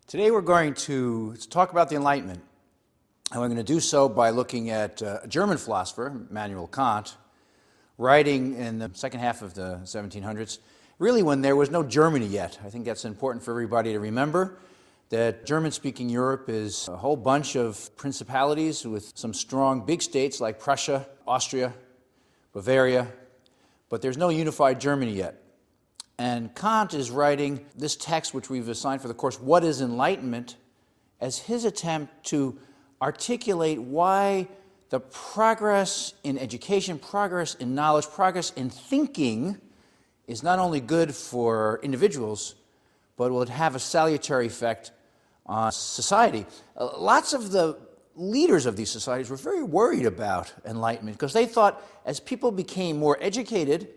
Today we're going to talk about the Enlightenment, and we're going to do so by looking at a German philosopher, Immanuel Kant, writing in the second half of the 1700s, really when there was no Germany yet. I think that's important for everybody to remember, that German-speaking Europe is a whole bunch of principalities with some strong big states like Prussia, Austria, Bavaria, but there's no unified Germany yet. And Kant is writing this text, which we've assigned for the course, What is Enlightenment?, as his attempt to articulate why the progress in education, progress in knowledge, progress in thinking is not only good for individuals, but will have a salutary effect on society. Lots of the leaders of these societies were very worried about enlightenment because they thought as people became more educated,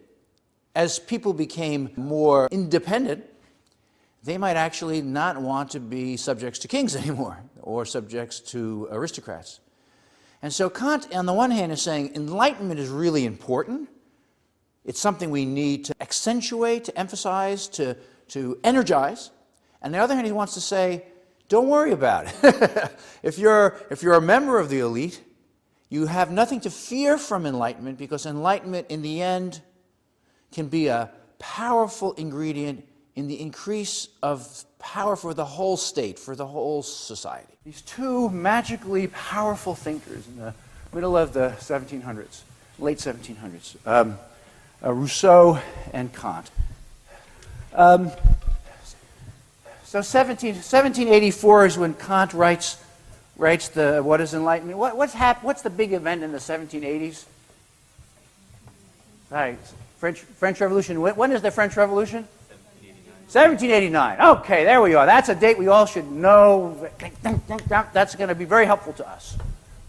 as people became more independent, they might actually not want to be subjects to kings anymore or subjects to aristocrats. And so Kant, on the one hand, is saying enlightenment is really important. It's something we need to accentuate, to emphasize, to energize. On the other hand, he wants to say, don't worry about it. If you're a member of the elite, you have nothing to fear from enlightenment, because enlightenment, in the end, can be a powerful ingredient in the increase of power for the whole state, for the whole society. These two magically powerful thinkers in the middle of the 1700s, late 1700s, Rousseau and Kant. So 1784 is when Kant writes the What is Enlightenment? What's the big event in the 1780s? Right. French Revolution. When is the French Revolution? 1789. Okay, there we are. That's a date we all should know. That's going to be very helpful to us.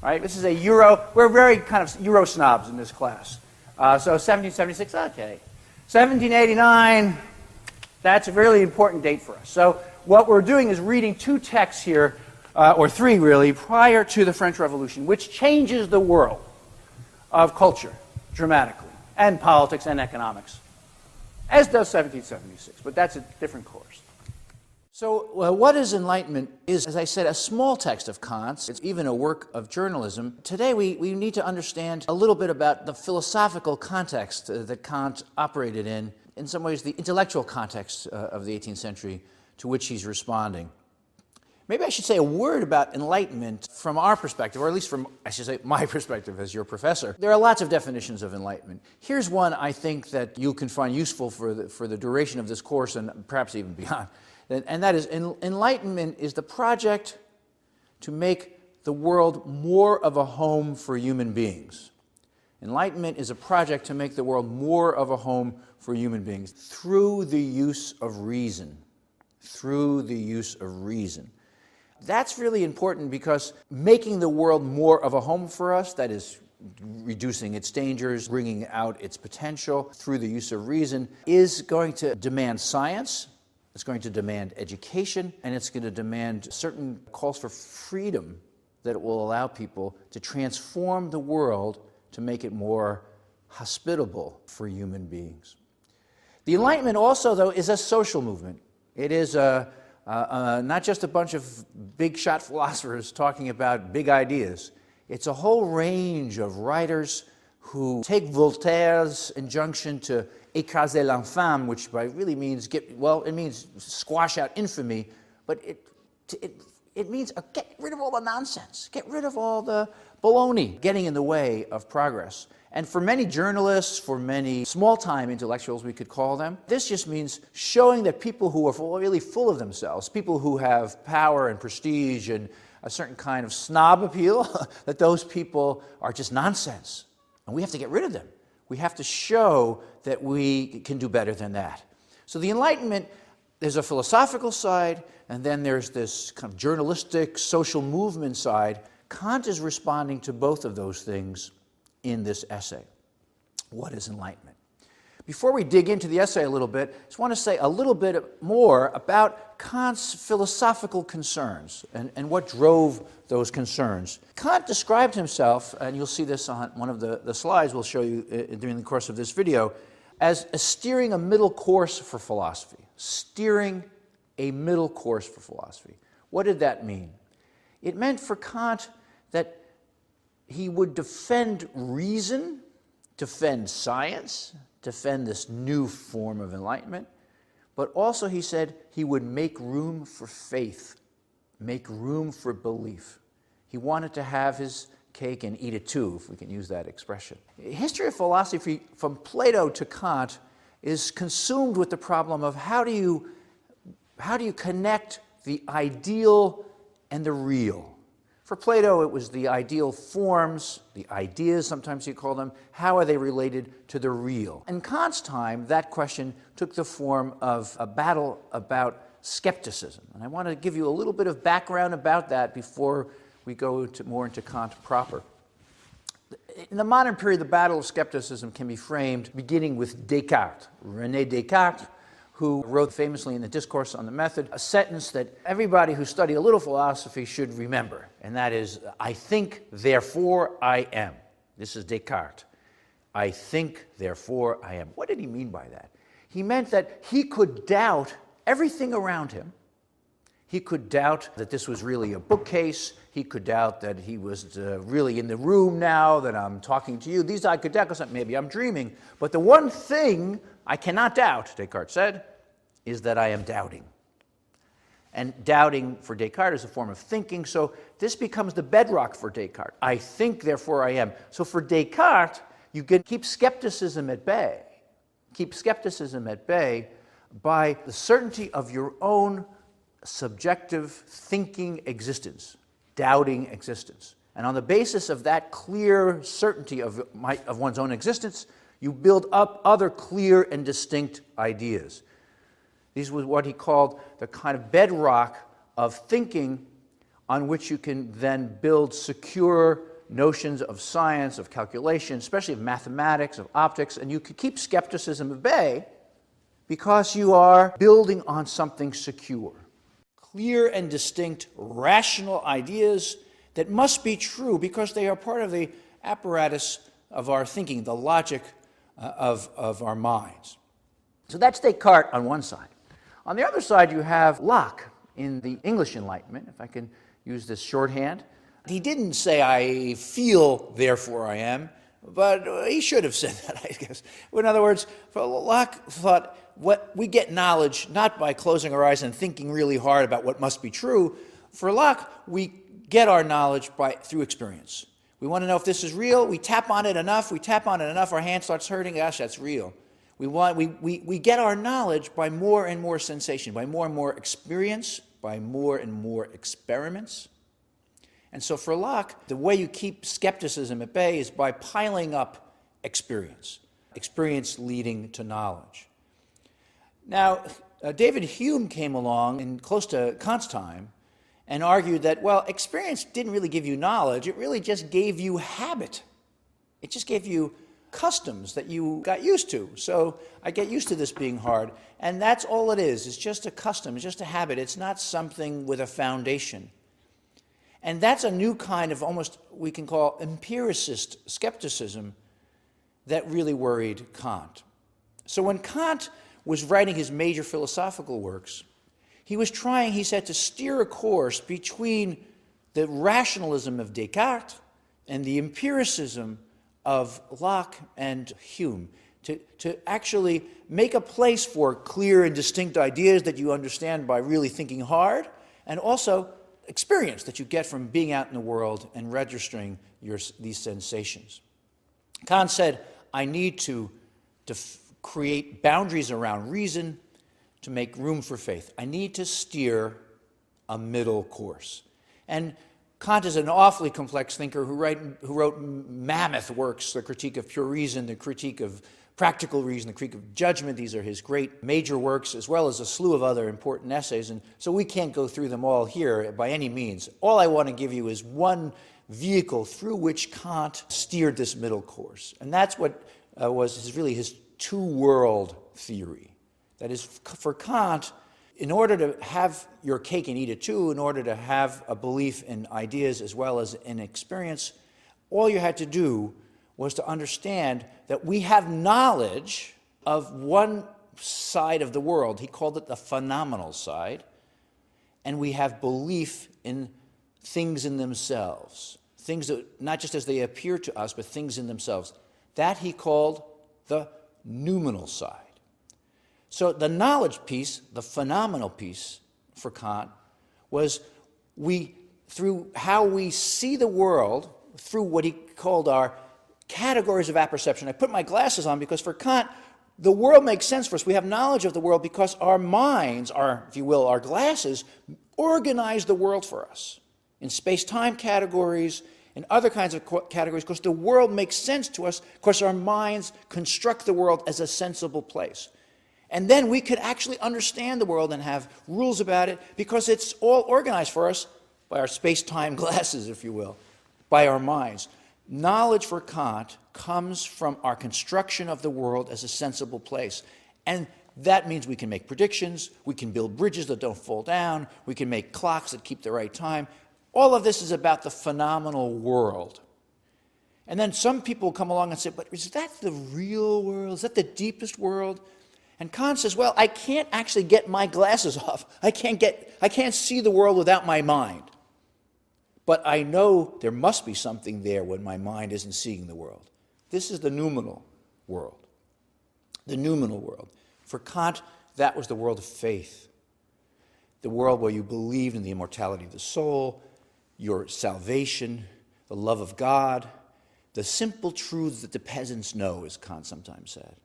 Right? This is a Euro. We're very kind of Euro snobs in this class. So 1776. Okay. 1789. That's a really important date for us. So what we're doing is reading two texts here, or three really, prior to the French Revolution, which changes the world of culture dramatically, and politics and economics, as does 1776, but that's a different course. So What is Enlightenment is, as I said, a small text of Kant's. It's even a work of journalism. Today we need to understand a little bit about the philosophical context that Kant operated in some ways the intellectual context of the 18th century to which he's responding. Maybe I should say a word about enlightenment from our perspective, or at least from, I should say, my perspective as your professor. There are lots of definitions of enlightenment. Here's one I think that you can find useful for the duration of this course and perhaps even beyond. And that is, enlightenment is the project to make the world more of a home for human beings. Enlightenment is a project to make the world more of a home for human beings through the use of reason. Through the use of reason. That's really important because making the world more of a home for us, that is, reducing its dangers, bringing out its potential through the use of reason, is going to demand science, it's going to demand education, and it's going to demand certain calls for freedom that will allow people to transform the world to make it more hospitable for human beings. The Enlightenment also, though, is a social movement. It is not just a bunch of big-shot philosophers talking about big ideas. It's a whole range of writers who take Voltaire's injunction to écraser l'infâme, which really means it means squash out infamy, but it means get rid of all the nonsense, get rid of all the baloney getting in the way of progress. And for many journalists, for many small-time intellectuals, we could call them, this just means showing that people who are really full of themselves, people who have power and prestige and a certain kind of snob appeal, that those people are just nonsense. And we have to get rid of them. We have to show that we can do better than that. So the Enlightenment, there's a philosophical side, and then there's this kind of journalistic, social movement side. Kant is responding to both of those things in this essay. What is enlightenment? Before we dig into the essay a little bit, I just want to say a little bit more about Kant's philosophical concerns and what drove those concerns. Kant described himself, and you'll see this on one of the slides we'll show you during the course of this video, as steering a middle course for philosophy. Steering a middle course for philosophy. What did that mean? It meant for Kant that he would defend reason, defend science, defend this new form of enlightenment, but also he said he would make room for faith, make room for belief. He wanted to have his cake and eat it too, if we can use that expression. History of philosophy from Plato to Kant is consumed with the problem of how do you connect the ideal and the real. For Plato, it was the ideal forms, the ideas, sometimes you call them, how are they related to the real? In Kant's time, that question took the form of a battle about skepticism. And I want to give you a little bit of background about that before we go more into Kant proper. In the modern period, the battle of skepticism can be framed beginning with Descartes, René Descartes, who wrote famously in the Discourse on the Method a sentence that everybody who studied a little philosophy should remember, and that is, I think, therefore I am. This is Descartes. I think, therefore I am. What did he mean by that? He meant that he could doubt everything around him. He could doubt that this was really a bookcase. He could doubt that he was really in the room now, that I'm talking to you. These I could doubt because maybe I'm dreaming. But the one thing I cannot doubt, Descartes said, is that I am doubting. And doubting for Descartes is a form of thinking, so this becomes the bedrock for Descartes. I think, therefore I am. So for Descartes, you can keep skepticism at bay. Keep skepticism at bay by the certainty of your own subjective thinking existence, doubting existence. And on the basis of that clear certainty of one's own existence, you build up other clear and distinct ideas. These was what he called the kind of bedrock of thinking on which you can then build secure notions of science, of calculation, especially of mathematics, of optics, and you can keep skepticism at bay because you are building on something secure. Clear and distinct rational ideas that must be true because they are part of the apparatus of our thinking, the logic of our minds. So that's Descartes on one side. On the other side, you have Locke in the English Enlightenment, if I can use this shorthand. He didn't say, I feel, therefore I am, but he should have said that, I guess. In other words, Locke thought, we get knowledge not by closing our eyes and thinking really hard about what must be true. For Locke, we get our knowledge through experience. We want to know if this is real. We tap on it enough. Our hand starts hurting. Gosh, that's real. We get our knowledge by more and more sensation, by more and more experience, by more and more experiments. And so for Locke, the way you keep skepticism at bay is by piling up experience leading to knowledge. Now, David Hume came along in close to Kant's time and argued that, well, experience didn't really give you knowledge, it really just gave you habit. It just gave you customs that you got used to. So I get used to this being hard, and that's all it is. It's just a custom, it's just a habit. It's not something with a foundation. And that's a new kind of almost, we can call empiricist skepticism that really worried Kant. So when Kant was writing his major philosophical works, he was trying, he said, to steer a course between the rationalism of Descartes and the empiricism of Locke and Hume, to actually make a place for clear and distinct ideas that you understand by really thinking hard, and also experience that you get from being out in the world and registering these sensations. Kant said, I need to create boundaries around reason to make room for faith. I need to steer a middle course. And Kant is an awfully complex thinker who wrote mammoth works, the Critique of Pure Reason, the Critique of Practical Reason, the Critique of Judgment. These are his great major works, as well as a slew of other important essays. And so we can't go through them all here by any means. All I want to give you is one vehicle through which Kant steered this middle course. And that's what was really his two-world theory. That is, for Kant, in order to have your cake and eat it too, in order to have a belief in ideas as well as in experience, all you had to do was to understand that we have knowledge of one side of the world. He called it the phenomenal side. and we have belief in things in themselves, things that not just as they appear to us, but things in themselves. That he called the noumenal side. So the knowledge piece, the phenomenal piece for Kant, was through how we see the world, through what he called our categories of apperception. I put my glasses on because for Kant, the world makes sense for us. We have knowledge of the world because our minds, if you will, our glasses, organize the world for us in space-time categories and other kinds of categories because the world makes sense to us because our minds construct the world as a sensible place. And then we could actually understand the world and have rules about it because it's all organized for us by our space-time glasses, if you will, by our minds. Knowledge for Kant comes from our construction of the world as a sensible place. And that means we can make predictions, we can build bridges that don't fall down, we can make clocks that keep the right time. All of this is about the phenomenal world. And then some people come along and say, but is that the real world? Is that the deepest world? And Kant says, well, I can't actually get my glasses off. I can't see the world without my mind. But I know there must be something there when my mind isn't seeing the world. This is the noumenal world. The noumenal world. For Kant, that was the world of faith. The world where you believed in the immortality of the soul, your salvation, the love of God, the simple truths that the peasants know, as Kant sometimes said.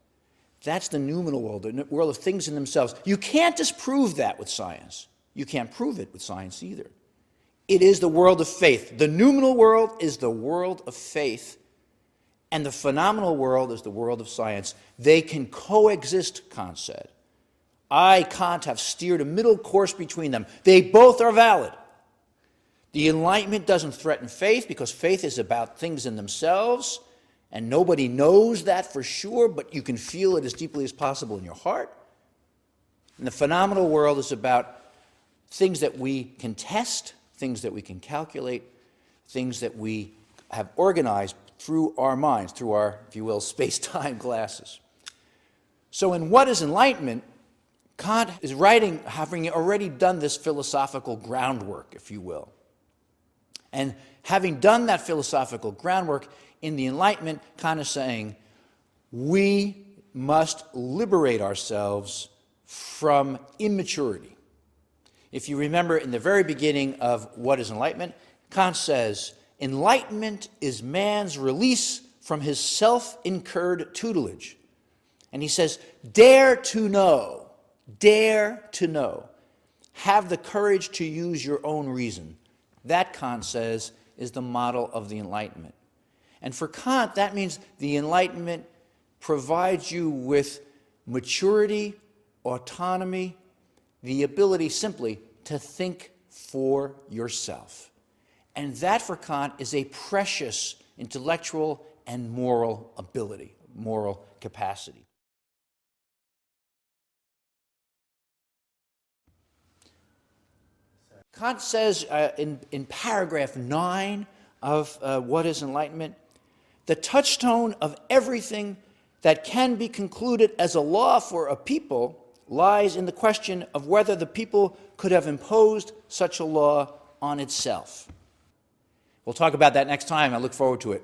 That's the noumenal world, the world of things in themselves. You can't disprove that with science. You can't prove it with science either. It is the world of faith. The noumenal world is the world of faith, and the phenomenal world is the world of science. They can coexist, Kant said. I, Kant, have steered a middle course between them. They both are valid. The Enlightenment doesn't threaten faith because faith is about things in themselves, and nobody knows that for sure, but you can feel it as deeply as possible in your heart. And the phenomenal world is about things that we can test, things that we can calculate, things that we have organized through our minds, through our, if you will, space-time glasses. So in What is Enlightenment, Kant is writing, having already done this philosophical groundwork, if you will. And having done that philosophical groundwork in the Enlightenment, Kant is saying, we must liberate ourselves from immaturity. If you remember in the very beginning of What is Enlightenment, Kant says, enlightenment is man's release from his self-incurred tutelage. And he says, dare to know, have the courage to use your own reason. That, Kant says, is the model of the Enlightenment. And for Kant, that means the Enlightenment provides you with maturity, autonomy, the ability simply to think for yourself. And that, for Kant, is a precious intellectual and moral ability, moral capacity. Kant says in paragraph 9 of What is Enlightenment, the touchstone of everything that can be concluded as a law for a people lies in the question of whether the people could have imposed such a law on itself. We'll talk about that next time. I look forward to it.